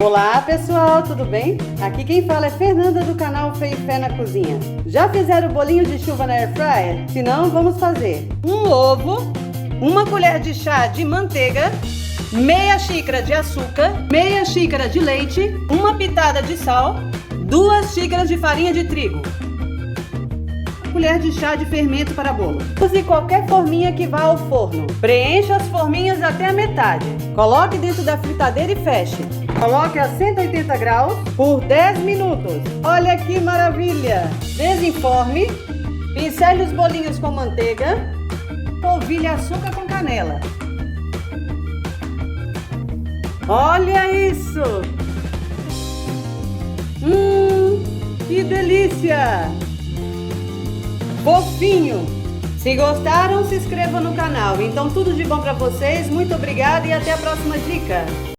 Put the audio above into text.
Olá pessoal, tudo bem? Aqui quem fala é Fernanda do canal Fé e Fé na Cozinha. Já fizeram o bolinho de chuva na air fryer? Se não, vamos fazer. Um ovo, uma colher de chá de manteiga, meia xícara de açúcar, meia xícara de leite, uma pitada de sal, 2 xícaras de farinha de trigo, colher de chá de fermento para bolo. Use qualquer forminha que vá ao forno. Preencha as forminhas até a metade. Coloque dentro da fritadeira e feche. Coloque a 180 graus por 10 minutos. Olha que maravilha! Desenforme. Pincele os bolinhos com manteiga. Polvilhe açúcar com canela. Olha isso! Que delícia! Fofinho! Se gostaram, se inscrevam no canal. Então tudo de bom para vocês. Muito obrigada e até a próxima dica.